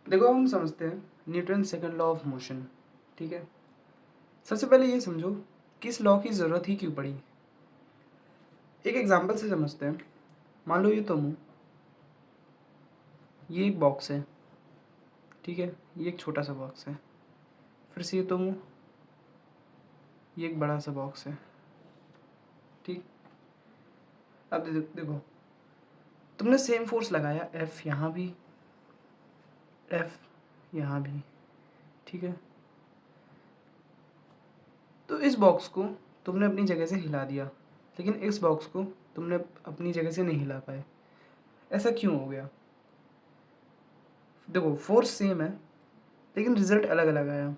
देखो हम समझते हैं Newton second law of motion. ठीक है, सबसे पहले ये समझो कि इस लॉ की ज़रूरत ही क्यों पड़ी। एक एग्जांपल से समझते हैं। मान लो ये तुम हो, ये एक बॉक्स है। ठीक है, ये एक छोटा सा बॉक्स है। फिर से ये तुम हो, ये एक बड़ा सा बॉक्स है। ठीक, अब देखो तुमने सेम फोर्स लगाया, एफ यहाँ भी, एफ यहाँ भी। ठीक है, तो इस बॉक्स को तुमने अपनी जगह से हिला दिया, लेकिन इस बॉक्स को तुमने अपनी जगह से नहीं हिला पाए। ऐसा क्यों हो गया? देखो फोर्स सेम है लेकिन रिजल्ट अलग अलग आया।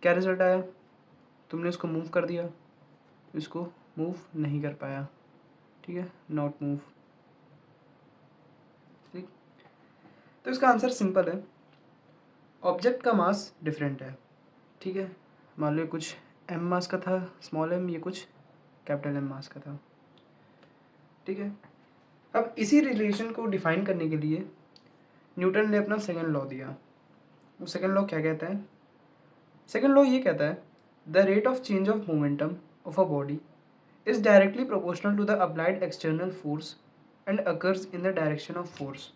क्या रिजल्ट आया? तुमने इसको मूव कर दिया, इसको मूव नहीं कर पाया। ठीक है, नॉट मूव। ठीक, तो इसका आंसर सिंपल है, ऑब्जेक्ट का मास डिफरेंट है। ठीक है, मान लो ये कुछ एम मास का था, स्मॉल एम, ये कुछ कैपिटल एम मास का था। ठीक है, अब इसी रिलेशन को डिफाइन करने के लिए न्यूटन ने अपना सेकंड लॉ दिया। वो सेकंड लॉ क्या कहता है? सेकंड लॉ ये कहता है the rate of change of momentum of a body is directly proportional to the applied external force and occurs in the direction of force.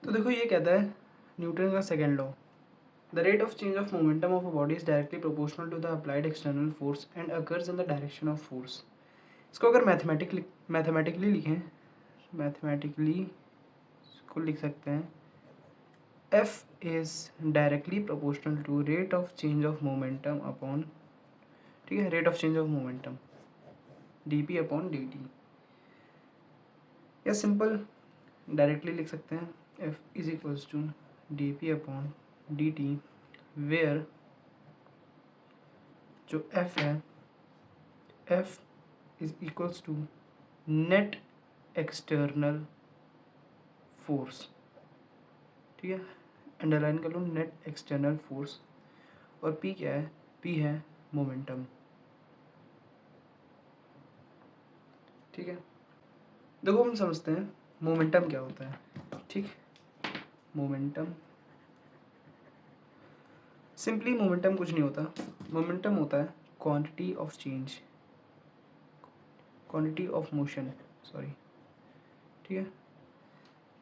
तो देखो ये कहता है न्यूटन का second law, the rate of change of momentum of a body is directly proportional to the applied external force and occurs in the direction of force. इसको अगर mathematically लिखें, mathematically इसको लिख सकते हैं F is directly proportional to rate of change of momentum upon, ठीक है, rate of change of momentum dp upon dt। या सिंपल डायरेक्टली लिख सकते हैं F is equals to dp upon dt, where जो F है, F is equals to net external force. ठीक है, अंडरलाइन कर लो, नेट एक्सटर्नल फोर्स। और P क्या है? P है मोमेंटम। ठीक है, देखो हम समझते हैं मोमेंटम क्या होता है। ठीक, मोमेंटम सिंपली मोमेंटम कुछ नहीं होता। मोमेंटम होता है quantity of change, quantity of motion, sorry. ठीक है,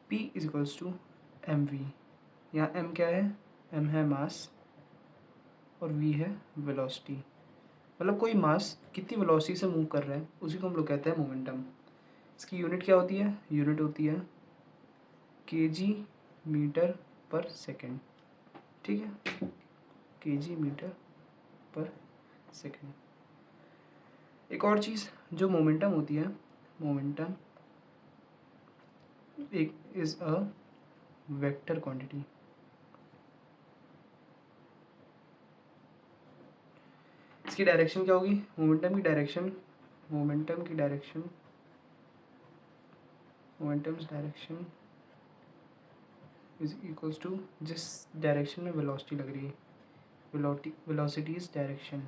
P is equals to M V. यहाँ M क्या है? M है मास और V है वेलोसिटी। मतलब कोई मास कितनी वेलोसिटी से मूव कर रहा है उसी को हम लोग कहते हैं मोमेंटम। इसकी यूनिट क्या होती है? यूनिट होती है kg मीटर पर सेकेंड। ठीक है, kg मीटर पर सेकेंड। एक और चीज़ जो मोमेंटम होती है, मोमेंटम एक इज अ वेक्टर क्वांटिटी। इसकी डायरेक्शन क्या होगी? मोमेंटम की डायरेक्शन, मोमेंटम की direction, momentum's direction is equals to जिस डायरेक्शन में वेलोसिटी लग रही है, वेलोसिटीज डायरेक्शन।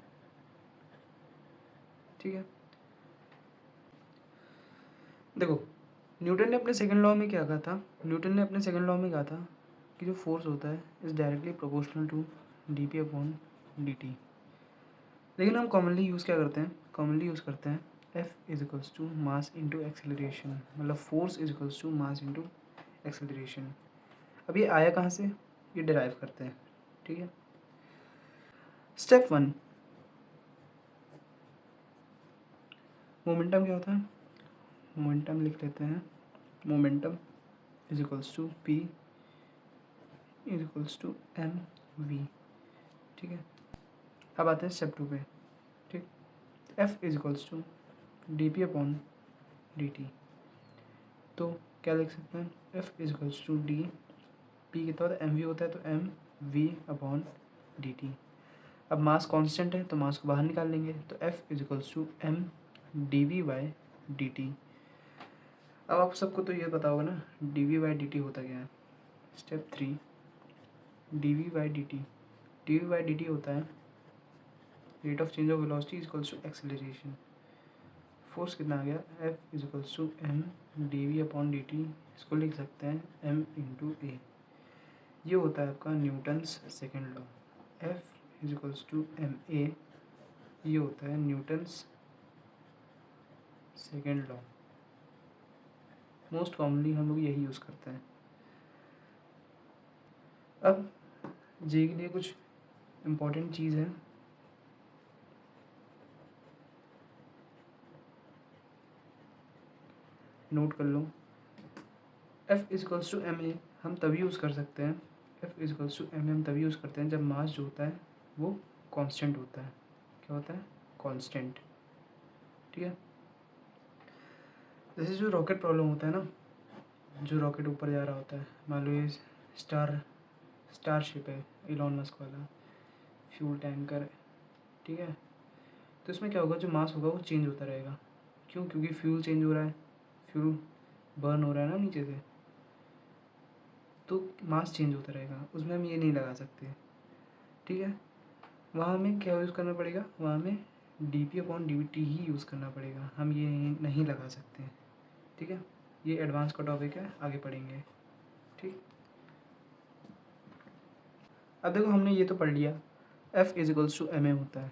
ठीक है, देखो न्यूटन ने अपने सेकंड लॉ में क्या कहा था? न्यूटन ने अपने सेकंड लॉ में कहा था कि जो फोर्स होता है is directly proportional to dp upon dt। लेकिन हम कॉमनली यूज़ क्या करते हैं? कॉमनली यूज़ करते हैं F is equals to mass into acceleration, मतलब force is equals to mass into acceleration. अब ये आया कहाँ से? ये डिराइव करते हैं। ठीक है, स्टेप 1, मोमेंटम क्या होता है, मोमेंटम लिख लेते हैं, momentum is equals to P is equals to M V. ठीक है, अब आते हैं स्टेप 2 पे। ठीक, F is equals to D P upon D T. तो क्या लिख सकते हैं, F is equals to D P कितना होता है, एम वी होता है, तो M V upon D T. अब मास कांस्टेंट है तो मास को बाहर निकाल लेंगे, तो F is equals to M D V by D T. अब आप सबको तो ये पता होगा ना D V by D T होता क्या है। Step 3, D V by D T, D V by D T होता है rate of change of velocity is equals to acceleration. Force कितना आ गया, F is equals to M D V upon D T, इसको लिख सकते हैं M into ए। ये होता है आपका Newton's second law, F is equals to M A, ये होता है Newton's second law. Most commonly हम लोग यही यूज़ करते हैं। अब जे के लिए कुछ इम्पोर्टेंट चीज़ है, नोट कर लो। F equals to M A हम तभी यूज़ कर सकते हैं, F equals to M A हम तभी यूज़ करते हैं जब मास जो होता है वो कांस्टेंट होता है। क्या होता है, कांस्टेंट। ठीक है, जैसे जो रॉकेट प्रॉब्लम होता है ना, जो रॉकेट ऊपर जा रहा होता है, मान लो ये स्टार शिप है इलॉन मस्क वाला, फ्यूल टैंकर है। ठीक है, तो इसमें क्या होगा, जो मास होगा वो चेंज होता रहेगा। क्यों, क्योंकि फ्यूल चेंज हो रहा है, फ्यूल बर्न हो रहा है ना नीचे से, तो मास चेंज होता रहेगा, उसमें हम ये नहीं लगा सकते। ठीक है, वहाँ हमें क्या यूज़ करना पड़ेगा, वहाँ हमें D P upon D T ही यूज़ करना पड़ेगा, हम ये नहीं लगा सकते। ठीक है, ये एडवांस का टॉपिक है, आगे पढ़ेंगे। ठीक, अब देखो हमने ये तो पढ़ लिया, F is equals to M A होता है।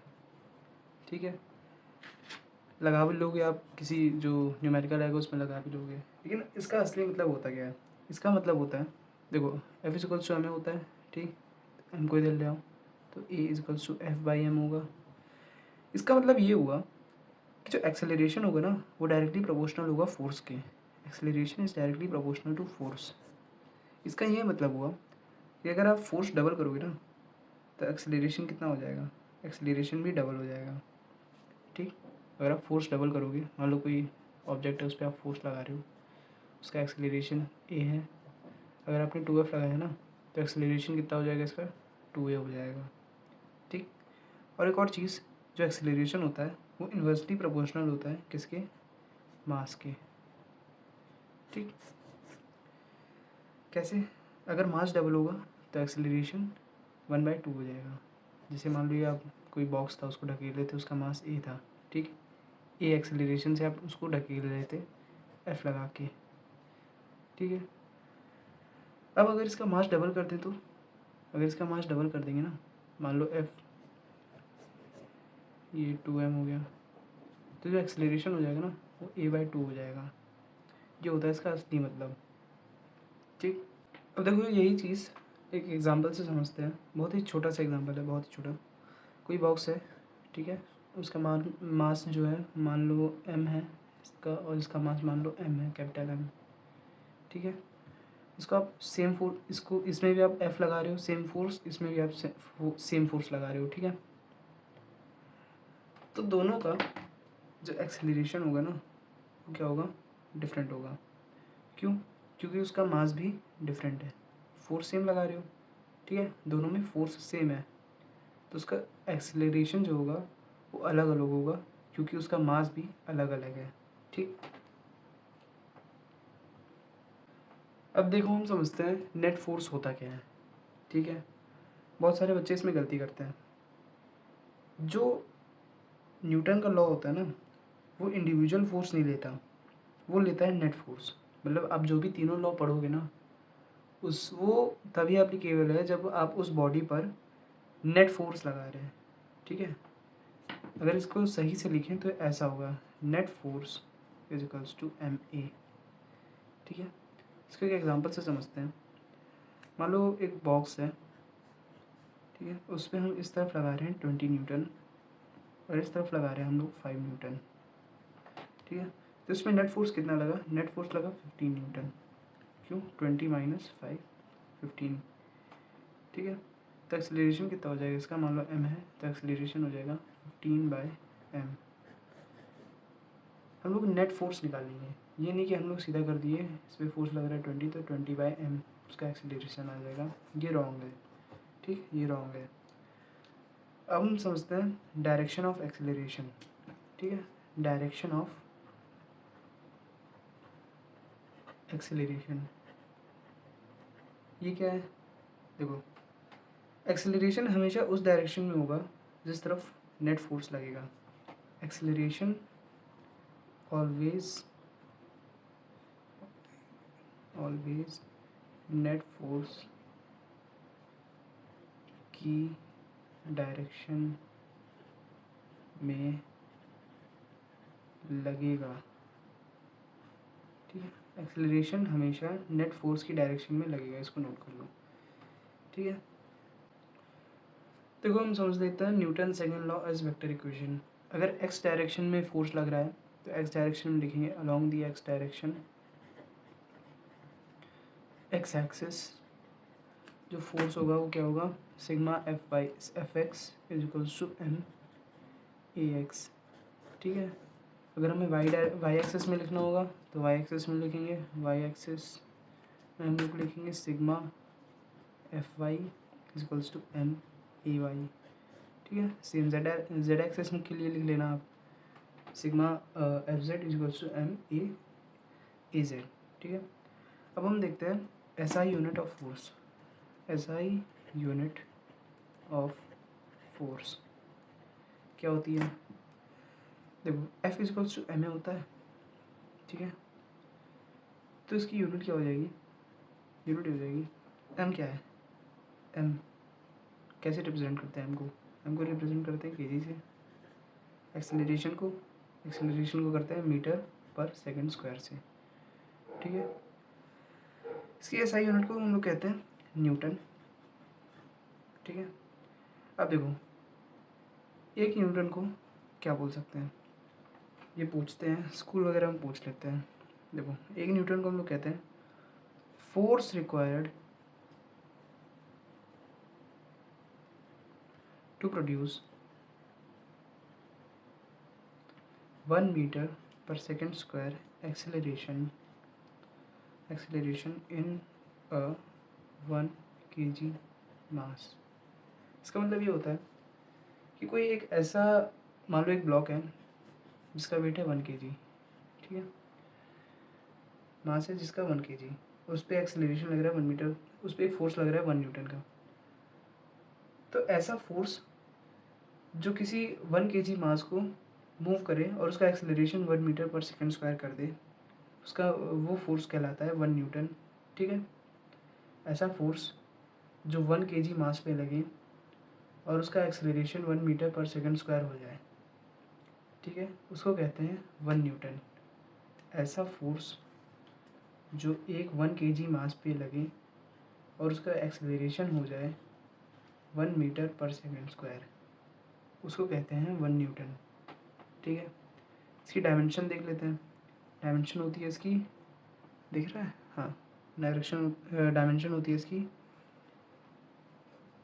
ठीक है, लगा भी लोगे आप, किसी जो न्यूमेरिकल आएगा उसमें लगा भी लोगे, लेकिन इसका असली मतलब होता क्या है, इसका मतलब होता है, देखो F is equals to M A होता है। ठीक, एम को इधर ले आओ, तो A is equals to F by M होगा। इसका मतलब ये हुआ कि जो एक्सेलरेशन होगा ना वो डायरेक्टली प्रोपोर्शनल होगा फोर्स के, acceleration is directly proportional to force. इसका ये मतलब हुआ कि अगर आप फोर्स डबल करोगे ना तो एक्सेलरेशन कितना हो जाएगा, एक्सेलरेशन भी डबल हो जाएगा। ठीक, अगर आप फोर्स डबल करोगे, मान लो कोई ऑब्जेक्ट है उस पर आप फोर्स लगा रहे हो, उसका एक्सेलरेशन ए है, अगर आपने 2F लगाया ना तो एक्सेलरेशन कितना हो जाएगा इसका, 2A हो जाएगा। ठीक, और एक और चीज़, जो एक्सेलरेशन होता है वो इन्वर्सली प्रोपोर्शनल होता है किसके, मास के। ठीक, कैसे, अगर मास डबल होगा तो एक्सेलरेशन 1/2 हो जाएगा। जैसे मान लीजिए आप कोई बॉक्स था उसको ढकेल रहे थे, उसका मास ए था। ठीक, ए एक्सेलरेशन से आप उसको ढकेल रहे थे एफ लगा के। ठीक है, अब अगर इसका मास डबल कर दें तो, अगर इसका मास डबल कर देंगे ना, मान लो एफ ये 2m हो गया, तो जो एक्सेलरेशन हो जाएगा ना वो a/2 हो जाएगा। ये होता है इसका असली मतलब। ठीक, अब देखो यही चीज़ एक एग्जांपल से समझते हैं, बहुत ही छोटा सा एग्जांपल है, बहुत ही छोटा। कोई बॉक्स है, ठीक है, उसका मास जो है मान लो m है इसका, और इसका मास मान लो m है, कैपिटल M। ठीक है, इसको आप सेम फोर्स, इसको इसमें भी आप F लगा रहे हो सेम फोर्स, इसमें भी आप सेम फोर्स लगा रहे हो। ठीक है, तो दोनों का जो एक्सेलरेशन होगा ना वो क्या होगा, डिफरेंट होगा। क्यों, क्योंकि उसका मास भी डिफरेंट है, फोर्स सेम लगा रहे हो। ठीक है, दोनों में फोर्स सेम है, तो उसका एक्सेलरेशन जो होगा वो अलग अलग होगा, क्योंकि उसका मास भी अलग अलग है। ठीक, अब देखो हम समझते हैं नेट फोर्स होता क्या है। ठीक है, बहुत सारे बच्चे इसमें गलती करते हैं। जो न्यूटन का लॉ होता है ना वो इंडिविजुअल फोर्स नहीं लेता, वो लेता है नेट फोर्स। मतलब आप जो भी तीनों लॉ पढ़ोगे ना उस वो तभी एप्लीकेबल है जब आप उस बॉडी पर नेट फोर्स लगा रहे हैं। ठीक है, अगर इसको सही से लिखें तो ऐसा होगा, net force is equals to M A. ठीक है, इसको एक एग्जांपल से समझते हैं। मान लो एक बॉक्स है, ठीक है, उस पर हम इस तरफ लगा रहे हैं 20 न्यूटन और इस तरफ लगा रहे हैं हम लोग 5 न्यूटन। ठीक है। तो इसमें नेट फोर्स कितना लगा, नेट फोर्स लगा 15 न्यूटन। क्यों, 20 माइनस 5 15, ठीक है। तो एक्सेलरेशन कितना हो जाएगा इसका, मान लो m है तो एक्सेलरेशन हो जाएगा 15/m। हम लोग नेट फोर्स निकालेंगे, ये नहीं कि हम लोग सीधा कर दिए इस पर फोर्स लग रहा है 20 तो 20/m उसका एक्सेलरेशन आ जाएगा, ये रॉन्ग है, ठीक, ये रॉन्ग है। अब हम समझते हैं डायरेक्शन ऑफ एक्सेलरेशन, ठीक है। डायरेक्शन ऑफ एक्सेलरेशन ये क्या है, देखो एक्सेलरेशन हमेशा उस डायरेक्शन में होगा जिस तरफ नेट फोर्स लगेगा। एक्सेलरेशन ऑलवेज नेट फोर्स की डायरेक्शन में लगेगा, ठीक है। एक्सेलरेशन हमेशा नेट फोर्स की डायरेक्शन में लगेगा, इसको नोट कर लो, ठीक है। देखो हम समझ लेते हैं Newton second law as vector equation. अगर एक्स डायरेक्शन में फोर्स लग रहा है तो एक्स डायरेक्शन में लिखेंगे along the X direction, X axis जो फोर्स होगा वो क्या होगा, sigma F X is equals to M A X, ठीक है। अगर हमें वाई एक्सिस में लिखना होगा तो वाई एक्सिस में लिखेंगे, वाई एक्सिस में हम लोग लिखेंगे sigma F Y is equals to M A Y, ठीक है। सेम जेड एक्सिस के लिए लिख लेना आप, sigma F Z is equals to M A Z, ठीक है। अब हम देखते हैं SI unit of force, SI unit of force क्या होती है, देखो F is equals to M A होता है, ठीक है। तो इसकी यूनिट क्या हो जाएगी, यूनिट हो जाएगी एम क्या है, एम कैसे रिप्रेजेंट करते हैं एम को रिप्रेजेंट करते हैं केजी से, एक्सेलरेशन को करते हैं मीटर पर सेकंड स्क्वायर से, ठीक है। इसकी एसआई यूनिट को हम लोग कहते हैं न्यूटन, ठीक है। अब देखो एक न्यूटन को क्या बोल सकते हैं, ये पूछते हैं स्कूल वगैरह में पूछ लेते हैं। देखो एक न्यूटन को हम लोग कहते हैं force required to produce 1 metre per second square acceleration in a 1 kg mass. इसका मतलब ये होता है कि कोई एक ऐसा, मान लो एक ब्लॉक है जिसका वेट है 1 kg, ठीक है, मास है जिसका 1 kg, उस पर एक्सेलरेशन लग रहा है 1 मीटर, उस पर एक फोर्स लग रहा है 1 न्यूटन का। तो ऐसा फोर्स जो किसी 1 kg मास को मूव करे और उसका acceleration 1 metre per second square कर दे, उसका वो फोर्स कहलाता है 1 न्यूटन, ठीक है। ऐसा फोर्स जो 1 kg मास पे लगे और उसका acceleration 1 metre per second square हो जाए, ठीक है, उसको कहते हैं 1 न्यूटन। ऐसा फोर्स जो एक 1 kg मास पे लगे और उसका एक्सेलरेशन हो जाए 1 मीटर पर सेकंड स्क्वायर, उसको कहते हैं 1 न्यूटन, ठीक है। इसकी डायमेंशन देख लेते हैं, डायमेंशन होती है इसकी, दिख रहा है, हाँ, डायमेंशन होती है इसकी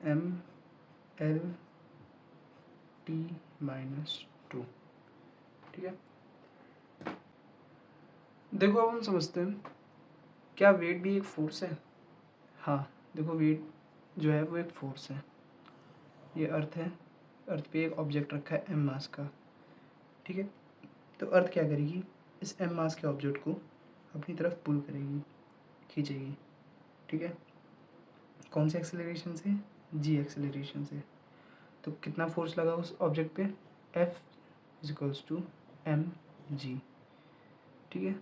ML/T-2, ठीक है। देखो अब हम समझते हैं क्या वेट भी एक फोर्स है, हाँ देखो वेट जो है वो एक फोर्स है। ये अर्थ है, अर्थ पे एक ऑब्जेक्ट रखा है m मास का, ठीक है। तो अर्थ क्या करेगी, इस m मास के ऑब्जेक्ट को अपनी तरफ पुल करेगी, खींचेगी, ठीक है। कौन से एक्सेलरेशन से, g एक्सेलरेशन से। तो कितना फोर्स लगा उस ऑब्जेक्ट पे, F is equals to mg, ठीक है।